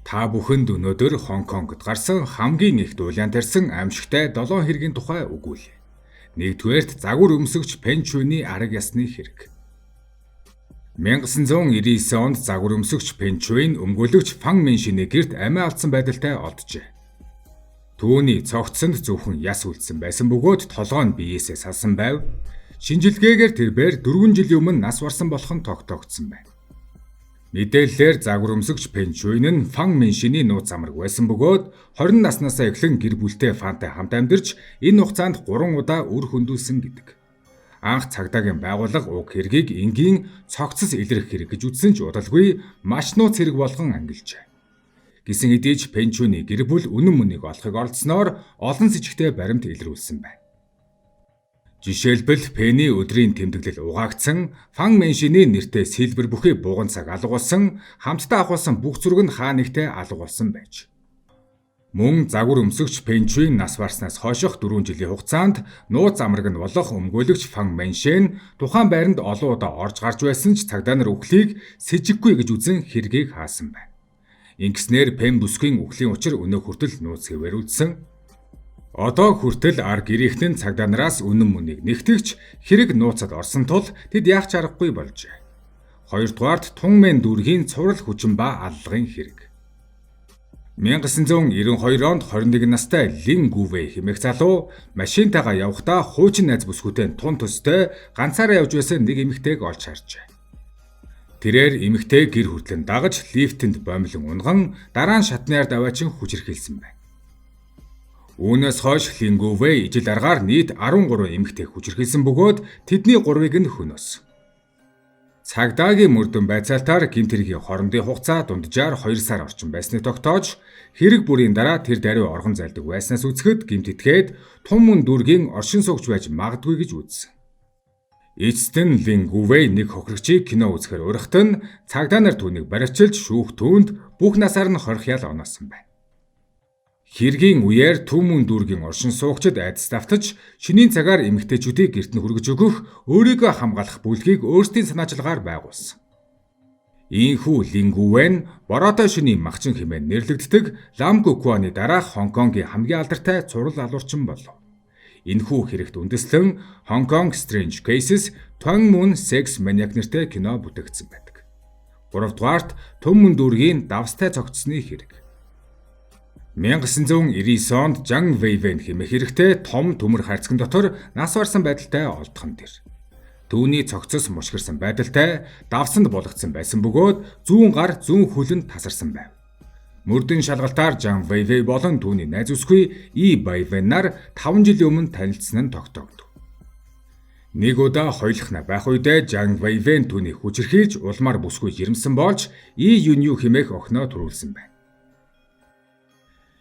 Та бүхэнд өнөөдөр Хонконгод гарсан хамгийн их дуулаан тарьсан аимшигтай 7 хэргийн тухай өгүүлье. Нэгдүгээрт загвар өмсөгч Пен Чуйны арга ясны хэрэг. 1999 онд загвар өмсөгч Пен Чуйн өмгөөлөгч Фан Миншины гэрт амиа алдсан байдалтай олджээ. Түүний цогцсонд зөвхөн яс үлдсэн байсан бөгөөд толгой нь биеэсээ салсан байв. Шинжилгээгээр тэрээр 4 жилийн өмнө нас барсан болох нь тогтоогдсон байна. Мэдээллээр загвар өмсөгч Пен Чуйн нь Фан Миншины нууц амраг байсан бөгөөд 20 наснасаа эхлэн гэр бүлтэй Фантай хамт амьдарч энэ хугацаанд 3 удаа үр хөндүүлсэн гэдэг. Анх цагдаагийн байгууллага уг хэргийг энгийн цогцос илрэх хэрэг гэж үзсэн ч удалгүй маш нууц хэрэг болгон ангилжээ. Гисэн хэдий ч Пен Чуйны гэр бүл үнэн мөнийг олохыг оролдсноор олон сэжигтэй баримт илрүүлсэн байна. Жишээлбэл Пенни өдрийн тэмдэглэл угаагдсан, Фан Миншины нэртэй сэлбэр бүхий буган цаг алгуулсан, хамтдаа авахсан бүх зураг нь хаа нэгтээ алгуулсан байж. Мөн загвар өмсөгч Пен Чуйн нас барснаас хойших 4 жилийн хугацаанд нууц амраг нь болох өмгөөлөгч Фан Миншин тухайн байранд олон удаа орж гарч байсан ч цагдаа нар үхлийг сэжиггүй гэж үзэн хэргийг хаасан байна. Ингэснээр Пен бүсгийн үхлийн учир өнөө хүртэл нууц хэвээрүүлсэн. Одоо хүртэл арга гэрээхтэн цагдаа нараас үнэн мөнийг нэгтгэгч хэрэг нууцад орсон тул тэд яах ч аргагүй болжээ. Хоёрдугаарт Тунмэн дүүргийн цуврал хүчин ба аллагын хэрэг. 1992 онд 21 настай Лин Гувэй хэмээх залуу машинтайгаа явхдаа хуучин найз бүсгүйтэй тун төстэй ганцаараа явж байсан нэг эмэгтэйг олж харжээ. Тэрээр эмэгтэй гэр хүртлэн дагаж лифтэнд боомлон унган дараа нь шатны ард аваачин хүчирхийлсэн байна. Үүнээс хойш Лин Гувэй ижил аргаар нийт 13 эмэгтэй хүчирхийлсэн бөгөөд тэдний 3-ыг нь хөнөөс. Цагдаагийн мөрдөн байцаалтаар гэмт хэргийн хоорондын хугацаа дунджаар 2 сар орчим байсныг тогтоож хэрэг бүрийн дараа тэр даруй оргон зайлдаг байснаас үзэхэд гэмт этгээд Тунмэн дүүргийн оршин суугч байж магадгүй гэж үзсэн. Эцэст нь Лин Гувэй нэг хохирогчийг кино үзэхээр урахт нь цагдаа нар түүнийг баривчилж шүүх түүнд бүх насаар нь хорхиал оноосон байна. Хэргийн үеэр Тунмэн дүүргийн оршин суугчид айдас давтаж шинийн цагаар эмэгтэйчүүдийг гэрт нь хүргэж өгөх өөрийгөө хамгаалах бүлгийг өөрсдийн санаачлагаар байгуулсан. Ийхүү Лин Гувэй бороотой шөнийн махчин хэмээн нэрлэгддэг Лам Кукуаны дараах Хонконгийн хамгийн алдартай цуврал алуурчин болов. Энэхүү хэрэгт үндэслэн Hong Kong Strange Cases Tongmun Sex Maniac нэртэй кино бүтээгдсэн байдаг. 3 дугаарт Тунмэн дүүргийн давстай цогцсны хэрэг. 1999 онд Жан Вэйвэн хэмээх хэрэгтэй том төмөр хайрцагт дотор нас барсан байдалтай олдхон дэр. Түүний цогцос мушгирсан байдалтай давсанд болгоцсон байсан бөгөөд зүүн гар зүүн хөлөнд тасарсан байв. Мөрдөн шалгалтаар Жан Вэйвэй болон түүний найз үсгүй И Байвэн нар 5 жилийн өмнө танилцсан нь тогтоогдов. Нэг удаа хоёулахна байх үедээ Жан Вэйвэн түүнийг хүчирхийлж улмаар бүсгүй жирэмсэн болж И Юнью хэмээх охиноо төрүүлсэн байна.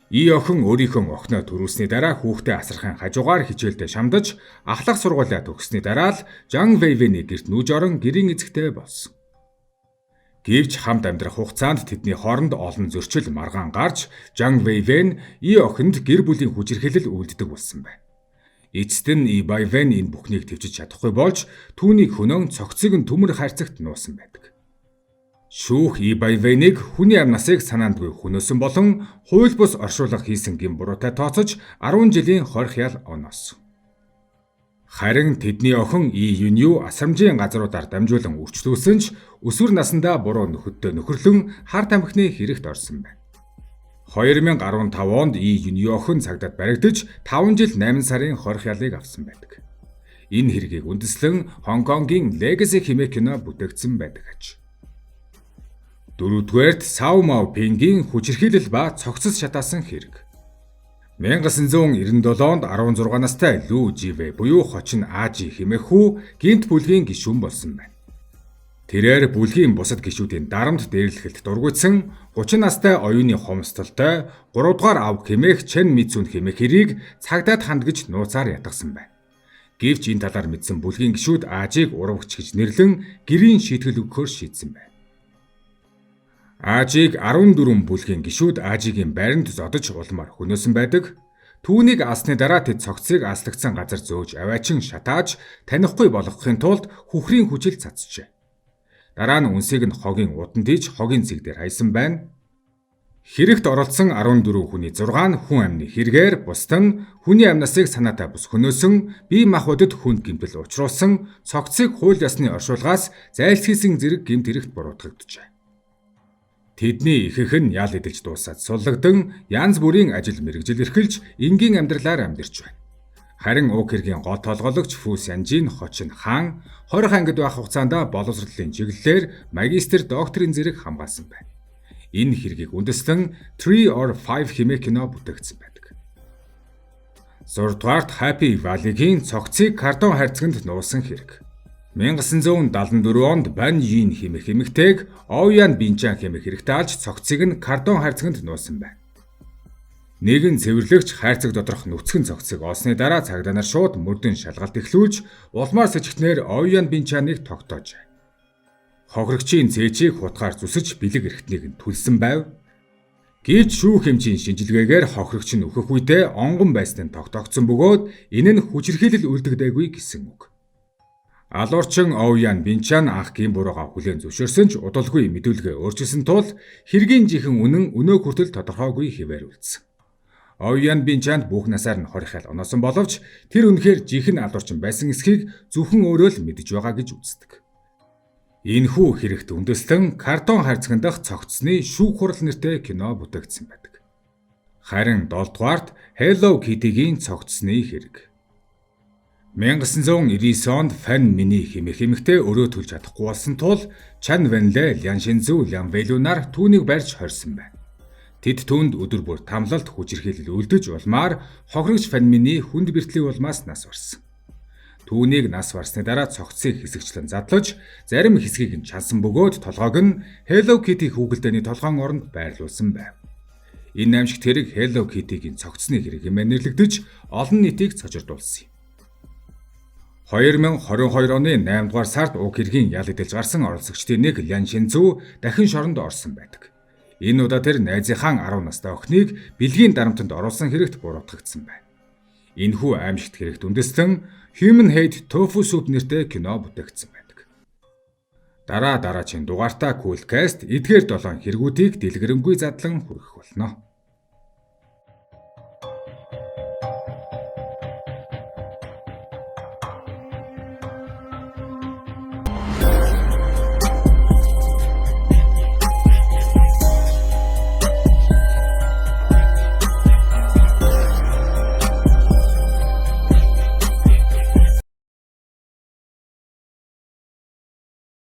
И охин өөрийнхөө охиноо төрүүлсний дараа хүүхдээ асрахын хажуугаар хичээлдээ шамдаж ахлах сургуулиа төгссөний дараа л Жан Вэйвэний гэрт нүүж орон гэрийн эзэгтэй болсон. Гэвч хамт амьдрах хугацаанд тэдний хооронд олон зөрчил маргаан гарч Жан Вэйвэн И охинд гэр бүлийн хүчирхийлэл үйлддэг болсон байна. Эцэст нь И Байвэн энэ бүхнийг төвчж чадахгүй болж түүнийг хөнөөн цогцыг нь төмөр хайрцагт нуусан байдаг. Шүүх И Байвэнийг хүний амнасыг санаандгүй хөнөөсөн болон хууль бус оршуулга хийсэн гэм буруутай тооцож 10 жилийн хорхиал оноосон. Харин тэдний охин И Юнью асрамжийн газруудаар дамжуулан үрчлүүлсэн ч өсвөр насндаа буруу нөхөдтэй нөхөрлөн хар тамхины хэрэгт орсон байна. 2015 онд И Юнью охин цагдаад баригдаж 5 жил 8 сарын хорхиалыг авсан байдаг. Энэ хэргийг үндэслэн Хонконгийн Legacy хэмээх кино бүтээгдсэн байдаг аж. Дөрөвдүгээрт Сяо Мао Пингийн хүчирхийлэл ба цогцос шатаасан хэрэг. 1997 онд 16 настай Лу Живэ буюу Хочин Ажи хэмээх хүү гинт бүлгийн гишүүн болсон байна. Тэрээр бүлгийн бусад гишүүдийн дарамт дээрлэхэлд дургуйтсан 30 настай оюуны хомсдолтой 3 дугаар ав хэмээх Чен Мицүн хэмээх хэрийг цагдаад хандгаж нууцаар ятгсан байна. Гэвч энэ талаар мэдсэн бүлгийн гишүүд Ажиг урвагч гэж нэрлэн гэрийн шийтгэл өгөхөөр шийдсэн байна. Ажиг 14 бүлгийн гишүүд Ажигийн байранд зодож улмаар хөнөөсөн байдаг. Түүнийг алсны дараа тэд цогцыг аслагдсан газар зөөж аваачин шатааж танихгүй болгохын тулд хүхрийн хүчил цацжээ. Дараа нь үнсийг нь хогийн удан диж хогийн зэг дээр хайсан байна. Хэрэгт оролцсон 14 хүний 6 нь хүн амны хэрэгээр бусдан хүний амнасыг санаатай бус хөнөөсөн бие махбодод хүнд гэмтэл учруулсан цогцыг хууль ёсны оршуулгаас зайлсхийсэн зэрэг гэмт хэрэгт буруутгагджээ. Тэдний ихэнх нь ял эдэлж дуусаад суллагдан янз бүрийн ажил мэргэжил эрхэлж энгийн амьдралаар амьдарч байна. Харин уг хэргийн гол толгойлогч Фү Сянжин Хочин хаан 20 ангид байх хугацаанд боловсролын чиглэлээр магистр докторийн зэрэг хамгаалсан байна. Энэ хэргийг үндэстэн 3 or 5 хэмээх кино бүтээгдсэн байдаг. 6 дугаарт Happy Valley-гийн цогцыг картон хайрцагт нуусан хэрэг. 1974 онд Бан Йин хэмээх эмэгтэйг Оуян Бинчан хэмээх хэрэгтэй алж цогцыг нь картон хайрцагт нуусан байна. Нэгэн цэвэрлэгч хайрцаг доторх нүцгэн цогцыг олсны дараа цагдаа нар шууд мөрдөн шалгалт эхлүүлж улмаар сэжигтнээр Оуян Бинчаныг тогтоож. Хохирогчийн цээжийг хутгаар зүсэж бэлэг эрхтнийг нь түлсэн байв. Гэвч шүүх хэмжийн шинжилгээгээр хохирогч нь өөхөх үедээ онгон байсныг тогтоогдсон бөгөөд энэ нь хүчирхийлэл үлдэгдээгүй гэсэн үг. Алуурчин Оуян Бинчан анх гин бурууга хүлээн зөвшөөрсөн ч удалгүй мэдүүлгээ өөрчилсөн тул хэргийн жихэн үнэн өнөө хүртэл тодорхойгүй хэвээр үлдсэн. Оуян Бинчанд бүх насаар нь 20 хэл оноосон боловч тэр үнэхээр жихэн алуурчин байсан эсхийг зөвхөн өөрөө л мэдж байгаа гэж үздэг. Энэхүү хэрэгт үндэслэн картон хайрцагт дах цогцсны шүүх хурал нэртэй кино бүтээгдсэн байдаг. Харин 7 дугаарт Hello Kitty-гийн цогцсны хэрэг. 1999 онд Фан Мини хэмээх эмэгтэй өрөө төлж чадахгүй болсон тул Чан Вэнлэ, Лян Шинзүү, Лян Вэйлүү нар түүнийг барьж хорьсон байна. Тэд түүнд өдөр бүр тамлалт хүчирхийлэл үлдэж улмаар хохирогч Фан Мини хүнд бэртлийн улмаас нас барсан. Түүнийг нас барсны дараа цогцыг хэсэгчлэн задлаж, зарим хэсгийг нь чансан бөгөөд толгойг нь Hello Kitty хүүгэлдээний толгойн оронд байрлуулсан байв. Энэ аимшигт хэрэг Hello Kitty-гийн цогцсны хэрэг хэмээн нэрлэгдэж олон нийтийг цочирдуулсан юм. 2022 оны 8 дугаар сард уг хэргийн ял эдэлж гарсан оролцогчдын нэг Лян Шинзүү дахин шоронд орсон байдаг. Энэ удаа тэр найзынхаа 10 настай охиныг бэлгийн дарамтанд оруулсан хэрэгт буруутгагдсан байна. Энэхүү аимшигт хэрэгт үндэслэн Human Hate Tofu Soup нэртэй кино бүтээгдсэн байдаг. Дараагийн дугаартаа Coolcast эдгээр 7 хэрэгүүдийг дэлгэрэнгүй задлан хүргэх болно.